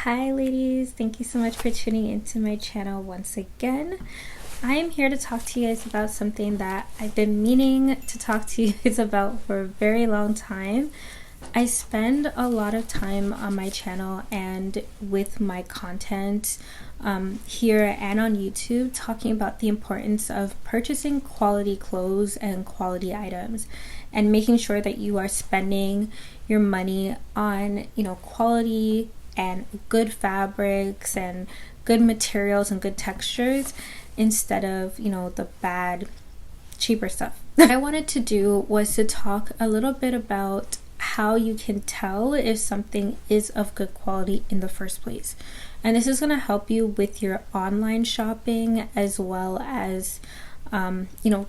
Hi ladies, thank you so much for tuning into my channel once again. I am here to talk to you guys about something that I've been meaning to talk to you guys about for a very long time. I spend a lot of time on my channel and with my content here and on YouTube talking about the importance of purchasing quality clothes and quality items and making sure that you are spending your money on, quality and good fabrics and good materials and good textures instead of, the bad, cheaper stuff. What I wanted to do was to talk a little bit about how you can tell if something is of good quality in the first place. And this is going to help you with your online shopping as well as, when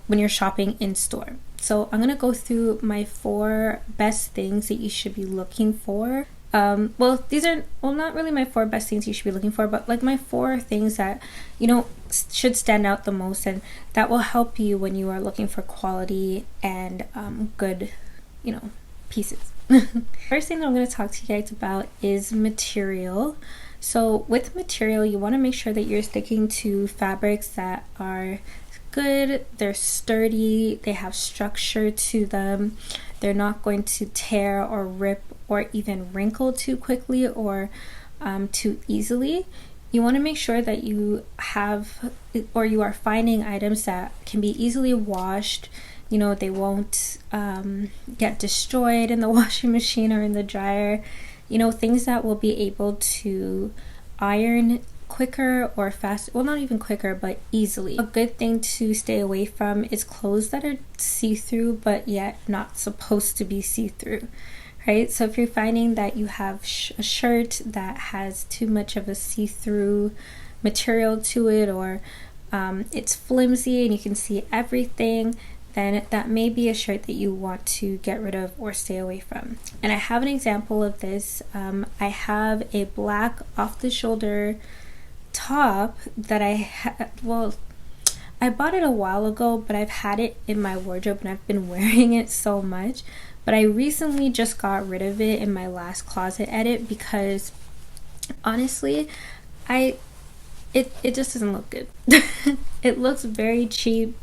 you're shopping in store. So I'm going to go through my 4 best things that you should be looking for. These are not really my 4 best things you should be looking for, but like my 4 things that should stand out the most and that will help you when you are looking for quality and good pieces. First thing that I'm going to talk to you guys about is material. So with material, you want to make sure that you're sticking to fabrics that are good, they're sturdy, they have structure to them, they're not going to tear or rip or even wrinkle too quickly or too easily. You want to make sure that you have or you are finding items that can be easily washed. They won't get destroyed in the washing machine or in the dryer. Things that will be able to iron quicker or fast, well, not even quicker, but easily. A good thing to stay away from is clothes that are see-through but yet not supposed to be see-through, right? So if you're finding that you have a shirt that has too much of a see-through material to it, or it's flimsy and you can see everything, then that may be a shirt that you want to get rid of or stay away from. And I have an example of this. I have a black off-the-shoulder top that I bought it a while ago, but I've had it in my wardrobe and I've been wearing it so much. But I recently just got rid of it in my last closet edit because honestly, it just doesn't look good. It looks very cheap.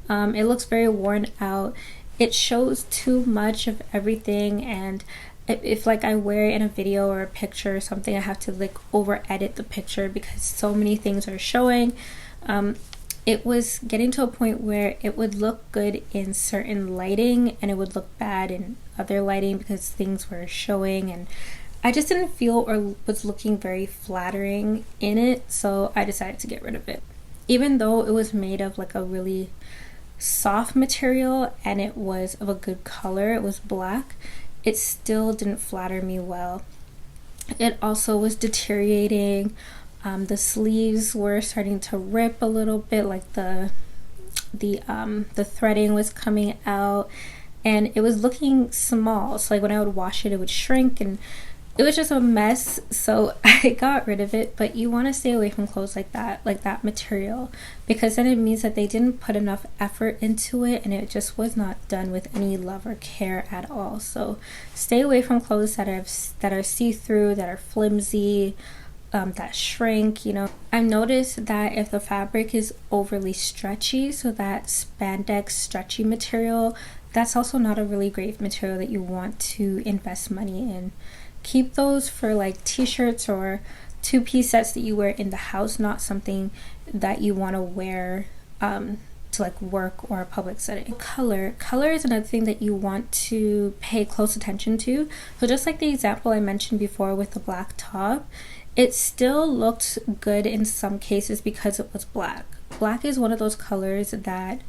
It looks very worn out. It shows too much of everything, and if like I wear it in a video or a picture or something, I have to like over edit the picture because so many things are showing. It was getting to a point where it would look good in certain lighting and it would look bad in other lighting because things were showing, and I just didn't feel or was looking very flattering in it, so I decided to get rid of it. Even though it was made of like a really soft material and it was of a good color, it was black, it still didn't flatter me well. It also was deteriorating. The sleeves were starting to rip a little bit, like the threading was coming out, and it was looking small. So like when I would wash it, it would shrink, and it was just a mess. So I got rid of it. But you want to stay away from clothes like that material, because then it means that they didn't put enough effort into it and it just was not done with any love or care at all. So stay away from clothes that are see-through, that are flimsy, that shrink. I've noticed that if the fabric is overly stretchy, so that spandex stretchy material, that's also not a really great material that you want to invest money in. Keep those for like t-shirts or 2-piece sets that you wear in the house, not something that you want to wear to like work or a public setting. Color is another thing that you want to pay close attention to. So just like the example I mentioned before with the black top, it still looked good in some cases because it was black. Black is one of those colors that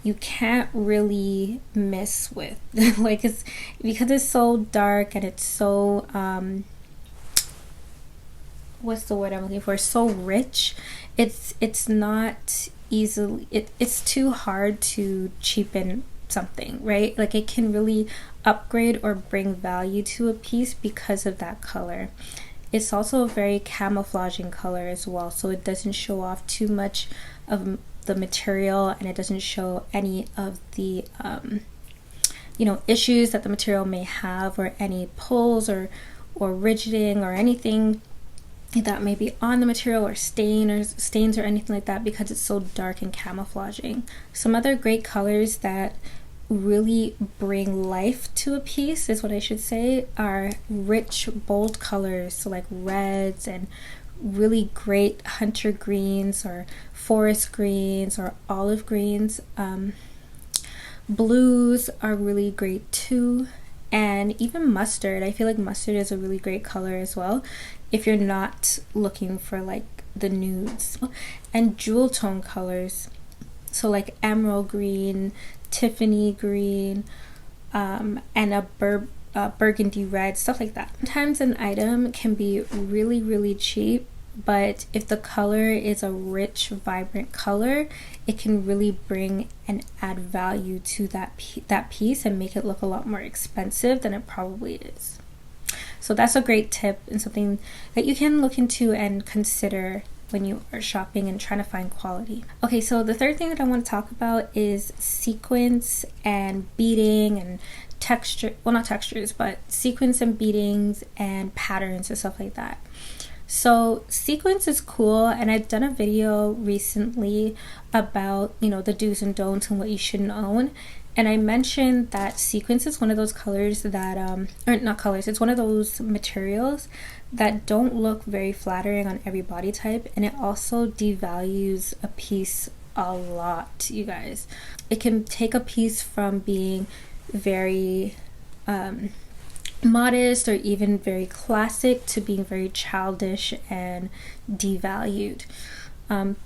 you can't really miss with. Like it's because it's so dark and it's so what's the word I'm looking for? So rich. It's not easily. It's too hard to cheapen something, right? Like it can really upgrade or bring value to a piece because of that color. It's also a very camouflaging color as well, so it doesn't show off too much of the material and it doesn't show any of the issues that the material may have, or any pulls or rigiding or anything that may be on the material or stains or anything like that, because it's so dark and camouflaging. Some other great colors that really bring life to a piece, is what I should say, are rich, bold colors, so like reds and really great hunter greens or forest greens or olive greens. Blues are really great too, and even mustard. I feel like mustard is a really great color as well if you're not looking for like the nudes. And jewel tone colors, so like emerald green, Tiffany green, and a burgundy red, stuff like that. Sometimes an item can be really, really cheap, but if the color is a rich, vibrant color, it can really bring and add value to that piece and make it look a lot more expensive than it probably is. So that's a great tip and something that you can look into and consider when you are shopping and trying to find quality. Okay, so the third thing that I want to talk about is sequins and beading and texture, well, not textures, but sequins and beadings and patterns and stuff like that. So sequins is cool, and I've done a video recently about, you know, the do's and don'ts and what you shouldn't own. And I mentioned that sequins is one of those colors that, or not colors, it's one of those materials that don't look very flattering on every body type, and it also devalues a piece a lot, you guys. It can take a piece from being very modest or even very classic to being very childish and devalued.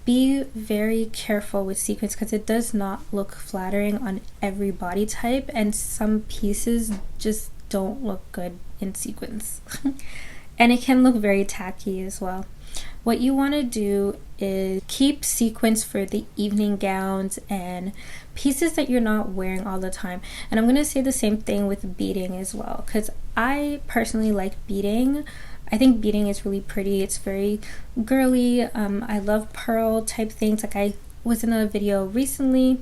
Be very careful with sequins because it does not look flattering on every body type, and some pieces just don't look good in sequins. And it can look very tacky as well. What you want to do is keep sequins for the evening gowns and pieces that you're not wearing all the time. And I'm going to say the same thing with beading as well, because I personally like beading. I think beading is really pretty. It's very girly. I love pearl type things. Like I was in a video recently,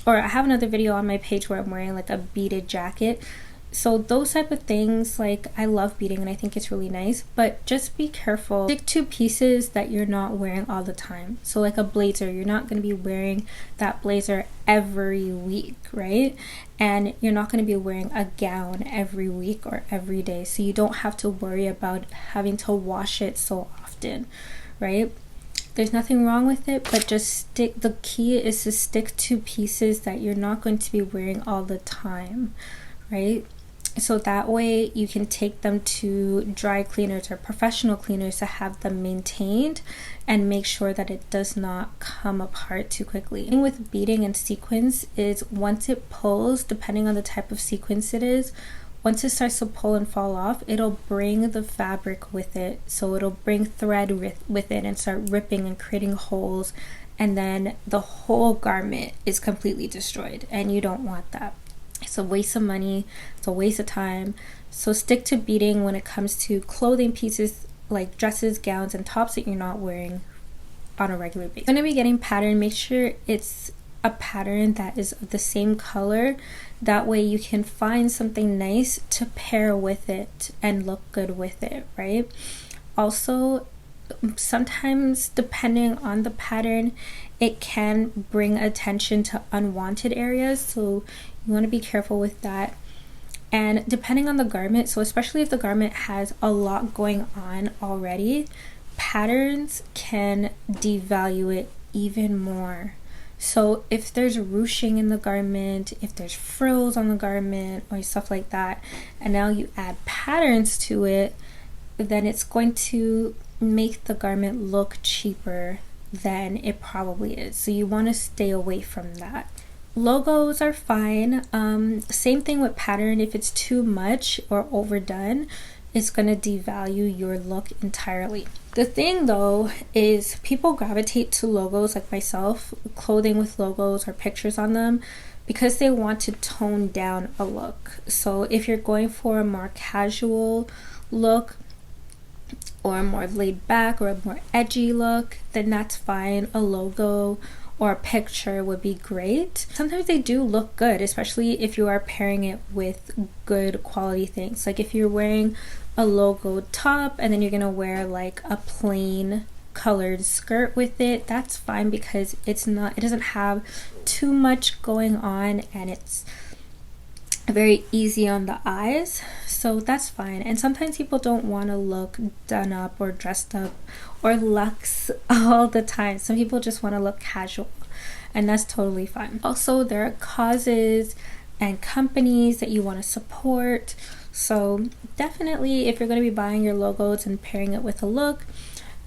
or I have another video on my page where I'm wearing like a beaded jacket. So those type of things, like I love beading and I think it's really nice, but just be careful. Stick to pieces that you're not wearing all the time. So like a blazer, you're not going to be wearing that blazer every week, right? And you're not going to be wearing a gown every week or every day, so you don't have to worry about having to wash it so often, right? There's nothing wrong with it, but just stick. The key is to stick to pieces that you're not going to be wearing all the time, right? So that way you can take them to dry cleaners or professional cleaners to have them maintained and make sure that it does not come apart too quickly. The thing with beading and sequins is once it pulls, depending on the type of sequins it is, once it starts to pull and fall off, it'll bring the fabric with it. So it'll bring thread with it and start ripping and creating holes, and then the whole garment is completely destroyed, and you don't want that. It's a waste of money, it's a waste of time. So stick to beading when it comes to clothing pieces like dresses, gowns, and tops that you're not wearing on a regular basis. When you're going to be getting pattern, make sure it's a pattern that is of the same color. That way you can find something nice to pair with it and look good with it, right? Also, sometimes depending on the pattern, it can bring attention to unwanted areas, so you want to be careful with that. And depending on the garment, so especially if the garment has a lot going on already, patterns can devalue it even more. So if there's ruching in the garment, if there's frills on the garment or stuff like that, and now you add patterns to it, then it's going to make the garment look cheaper than it probably is. So you want to stay away from that. Logos are fine. Same thing with pattern. If it's too much or overdone, it's going to devalue your look entirely. The thing though is people gravitate to logos, like myself, clothing with logos or pictures on them, because they want to tone down a look. So if you're going for a more casual look or a more laid back or a more edgy look, then that's fine. A logo or a picture would be great. Sometimes they do look good, especially if you are pairing it with good quality things. Like if you're wearing a logo top and then you're gonna wear like a plain colored skirt with it, that's fine, because it doesn't have too much going on and it's very easy on the eyes, so that's fine. And sometimes people don't want to look done up or dressed up or luxe all the time. Some people just want to look casual, and that's totally fine. Also, there are causes and companies that you want to support, so definitely if you're going to be buying your logos and pairing it with a look,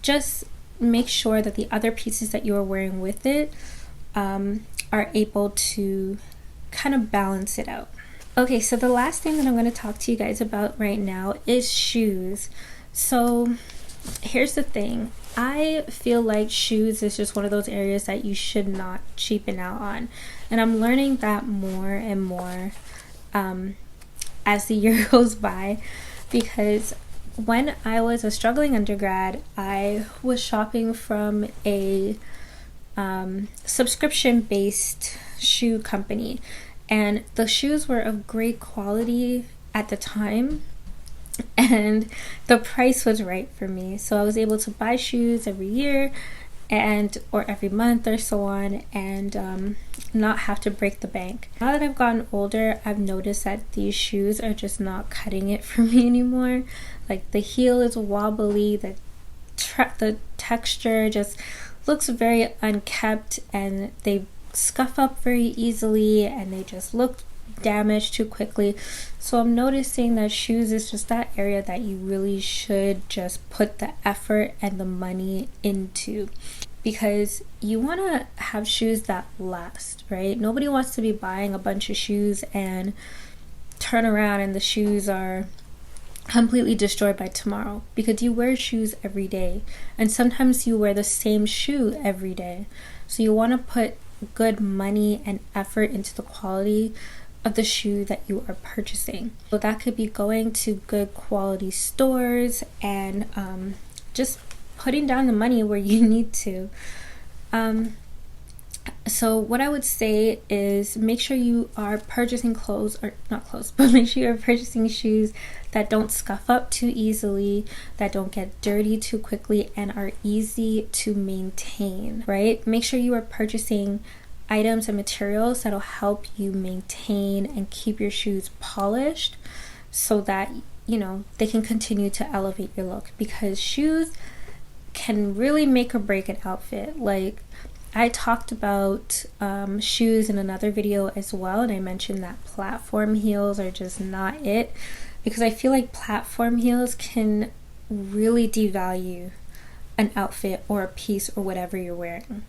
just make sure that the other pieces that you are wearing with it are able to kind of balance it out. Okay, so the last thing that I'm going to talk to you guys about right now is shoes. So here's the thing. I feel like shoes is just one of those areas that you should not cheapen out on. And I'm learning that more and more as the year goes by, because when I was a struggling undergrad, I was shopping from a subscription-based shoe company. And the shoes were of great quality at the time, and the price was right for me. So I was able to buy shoes every year or every month or so on, and not have to break the bank. Now that I've gotten older, I've noticed that these shoes are just not cutting it for me anymore. Like the heel is wobbly, the texture just looks very unkept, and they scuff up very easily and they just look damaged too quickly. So I'm noticing that shoes is just that area that you really should just put the effort and the money into, because you want to have shoes that last, right? Nobody wants to be buying a bunch of shoes and turn around and the shoes are completely destroyed by tomorrow, because you wear shoes every day, and sometimes you wear the same shoe every day. So you want to put good money and effort into the quality of the shoe that you are purchasing. So that could be going to good quality stores and just putting down the money where you need to. So what I would say is make sure you are purchasing make sure you're purchasing shoes that don't scuff up too easily, that don't get dirty too quickly, and are easy to maintain, right? Make sure you are purchasing items and materials that'll help you maintain and keep your shoes polished, so that, you know, they can continue to elevate your look, because shoes can really make or break an outfit. Like, I talked about shoes in another video as well, and I mentioned that platform heels are just not it, because I feel like platform heels can really devalue an outfit or a piece or whatever you're wearing.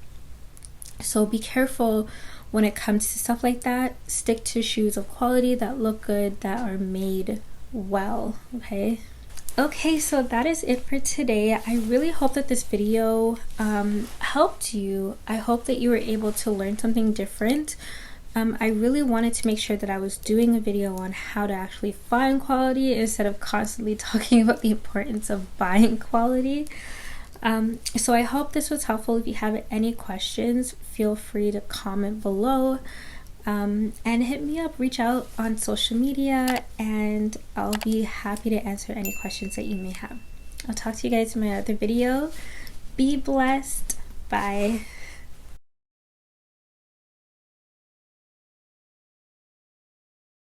So be careful when it comes to stuff like that. Stick to shoes of quality that look good, that are made well, okay? Okay, so that is it for today. I really hope that this video helped you. I hope that you were able to learn something different. I really wanted to make sure that I was doing a video on how to actually find quality instead of constantly talking about the importance of buying quality. So I hope this was helpful. If you have any questions, feel free to comment below. And hit me up, reach out on social media, and I'll be happy to answer any questions that you may have. I'll talk to you guys in my other video. Be blessed. Bye.